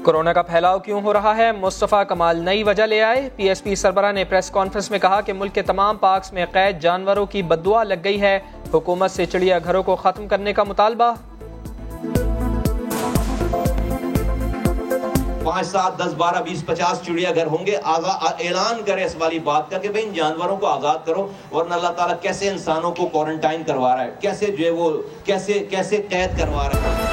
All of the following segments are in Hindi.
कोरोना का फैलाव क्यों हो रहा है, मुस्तफ़ा कमाल नई वजह ले आए। पीएसपी सरबराह ने प्रेस कॉन्फ्रेंस में कहा कि मुल्क के तमाम पार्क्स में कैद जानवरों की बद्दुआ लग गई है। हुकूमत से चिड़ियाघरों को खत्म करने का मुतालबा। 5, 7, 10, 12, 20, 50 चिड़ियाघर होंगे। ऐलान करे इस वाली बात का कि भाई इन जानवरों को आजाद करो, वरना अल्लाह ताला कैसे इंसानों को क्वारंटाइन करवा रहा है, कैसे जो है वो कैसे कैद करवा रहा है।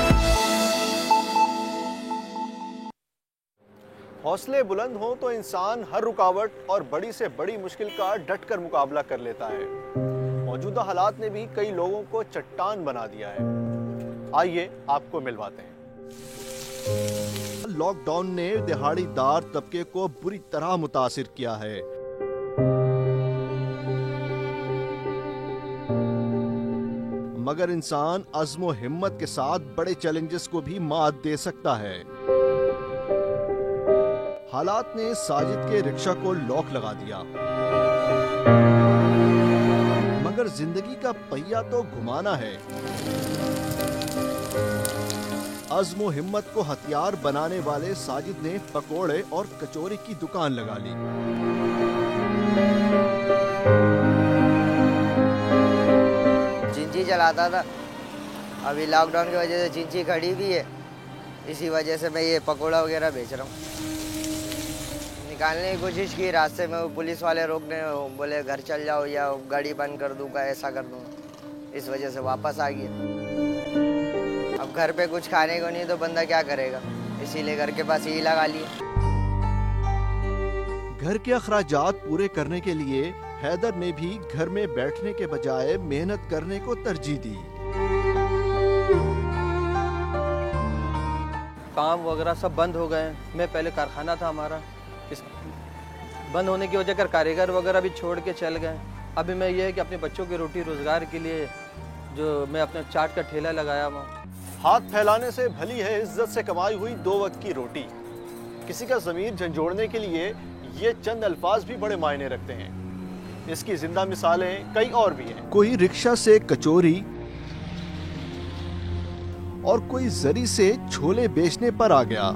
हौसले बुलंद हो तो इंसान हर रुकावट और बड़ी से बड़ी मुश्किल का डटकर मुकाबला कर लेता है। मौजूदा हालात ने भी कई लोगों को चट्टान बना दिया है। आइए आपको मिलवाते हैं। लॉकडाउन ने दिहाड़ीदार तबके को बुरी तरह मुतासिर किया है। मगर इंसान अज़्म व हिम्मत के साथ बड़े चैलेंजेस को भी मात दे सकता है। हालात ने साजिद के रिक्शा को लॉक लगा दिया, मगर जिंदगी का पहिया तो घुमाना है। अज़्म व हिम्मत को हथियार बनाने वाले साजिद ने पकोड़े और कचौरी की दुकान लगा ली। चिंची चलाता था, अभी लॉकडाउन की वजह से चिंची खड़ी भी है, इसी वजह से मैं ये पकोड़ा वगैरह बेच रहा हूँ। निकालने की कोशिश की, रास्ते में वो पुलिस वाले रोकने, बोले घर चल जाओ या गाड़ी बंद कर दूंगा, ऐसा कर दूंगा। इस वजह से वापस आ गया। अब घर पे कुछ खाने को नहीं तो बंदा क्या करेगा, इसीलिए घर के पास यही लगा लिया। घर के अखराजात पूरे करने के लिए हैदर ने भी घर में बैठने के बजाय मेहनत करने को तरजीह दी। काम वगैरह सब बंद हो गए। मैं पहले कारखाना था हमारा, इस बंद होने की वजह कर कारीगर वगैरह भी छोड़ के चल गए। अभी मैं ये है कि अपने बच्चों के रोटी रोजगार के लिए जो मैं अपने चाट का ठेला लगाया हुआ। हाथ फैलाने से भली है इज्जत से कमाई हुई 2 वक्त की रोटी। किसी का ज़मीर झंझोड़ने के लिए ये चंद अल्फाज भी बड़े मायने रखते हैं। इसकी जिंदा मिसालें कई और भी हैं। कोई रिक्शा से कचौरी और कोई जरी से छोले बेचने पर आ गया,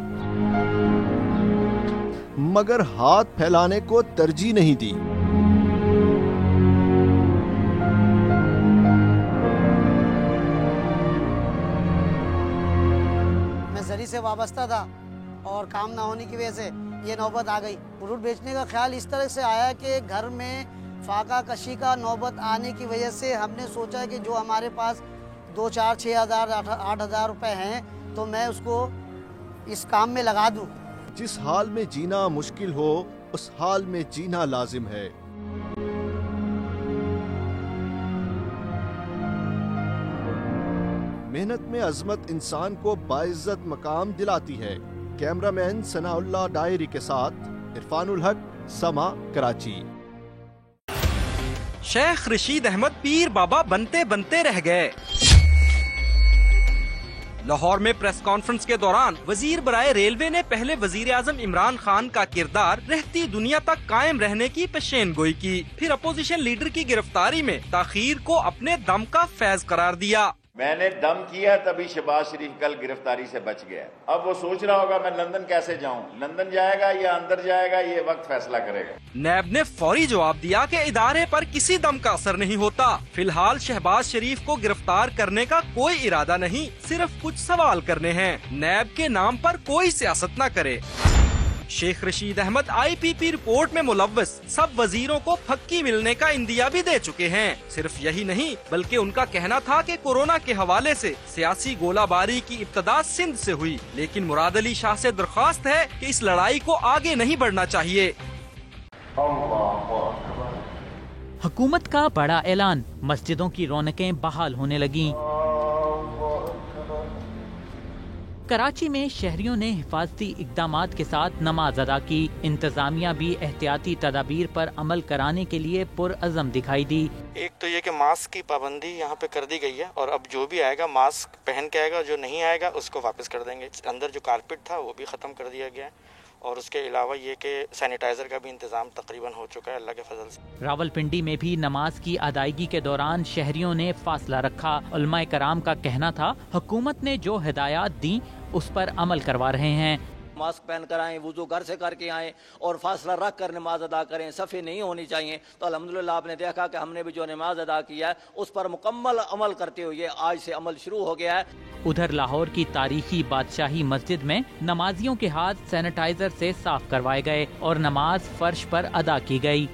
मगर हाथ फैलाने को तरजीह नहीं दी। मैं जरी से वाबस्ता था और काम ना होने की वजह से ये नौबत आ गई। फ्रूट बेचने का ख्याल इस तरह से आया कि घर में फाका कशी का नौबत आने की वजह से हमने सोचा कि जो हमारे पास 2, 4, 6 हज़ार 8 हज़ार रुपए हैं तो मैं उसको इस काम में लगा दूं। जिस हाल में जीना मुश्किल हो उस हाल में जीना लाजिम है। मेहनत में अजमत इंसान को बाइज्जत मकाम दिलाती है। कैमरामैन सनाउल्लाह डायरी के साथ इरफानुल हक, समा, कराची। शेख रशीद अहमद पीर बाबा बनते बनते रह गए। लाहौर में प्रेस कॉन्फ्रेंस के दौरान वजीर बराए रेलवे ने पहले वजीर आजम इमरान खान का किरदार रहती दुनिया तक कायम रहने की पेशेन गोई की, फिर अपोजिशन लीडर की गिरफ्तारी में ताखीर को अपने दम का फैज करार दिया। मैंने दम किया तभी शहबाज शरीफ कल गिरफ्तारी से बच गया। अब वो सोच रहा होगा मैं लंदन कैसे जाऊं, लंदन जाएगा या अंदर जाएगा, ये वक्त फैसला करेगा। नैब ने फौरी जवाब दिया कि इदारे पर किसी दम का असर नहीं होता। फिलहाल शहबाज शरीफ को गिरफ्तार करने का कोई इरादा नहीं, सिर्फ कुछ सवाल करने हैं। नैब के नाम पर कोई सियासत न करे। शेख रशीद अहमद IPP रिपोर्ट में मुलव्वस सब वजीरों को फक्की मिलने का इंदिया भी दे चुके हैं। सिर्फ यही नहीं बल्कि उनका कहना था कि कोरोना के हवाले से सियासी गोलाबारी की इब्तदा सिंध से हुई, लेकिन मुराद अली शाह से दरख्वास्त है कि इस लड़ाई को आगे नहीं बढ़ना चाहिए। हुकूमत का बड़ा ऐलान, मस्जिदों की रौनकें बहाल होने लगीं। कराची में शहरियों ने हिफाजती इक़दामात के साथ नमाज अदा की। इंतजामिया भी एहतियाती तदाबीर पर अमल कराने के लिए पुरअज़म दिखाई दी। एक तो ये कि मास्क की पाबंदी यहाँ पे कर दी गई है और अब जो भी आएगा मास्क पहन के आएगा, जो नहीं आएगा उसको वापस कर देंगे। अंदर जो कारपेट था वो भी ख़त्म कर दिया गया है और उसके अलावा ये कि सैनिटाइजर का भी इंतजाम तकरीबन हो चुका है अल्लाह के फजल से। रावलपिंडी में भी नमाज की अदायगी के दौरान शहरियों ने फासला रखा। उलमाए कराम का कहना था हुकूमत ने जो हिदायत दी उस पर अमल करवा रहे हैं। मास्क पहन कर आएँ, वुजू घर से करके आएँ और फासला रख कर नमाज अदा करें, सफ़े नहीं होनी चाहिए। तो अल्हम्दुलिल्लाह आपने देखा कि हमने भी जो नमाज अदा किया है उस पर मुकम्मल अमल करते हुए आज से अमल शुरू हो गया है। उधर लाहौर की तारीखी बादशाही मस्जिद में नमाजियों के हाथ सैनिटाइजर से साफ करवाए गए और नमाज फर्श पर अदा की गई।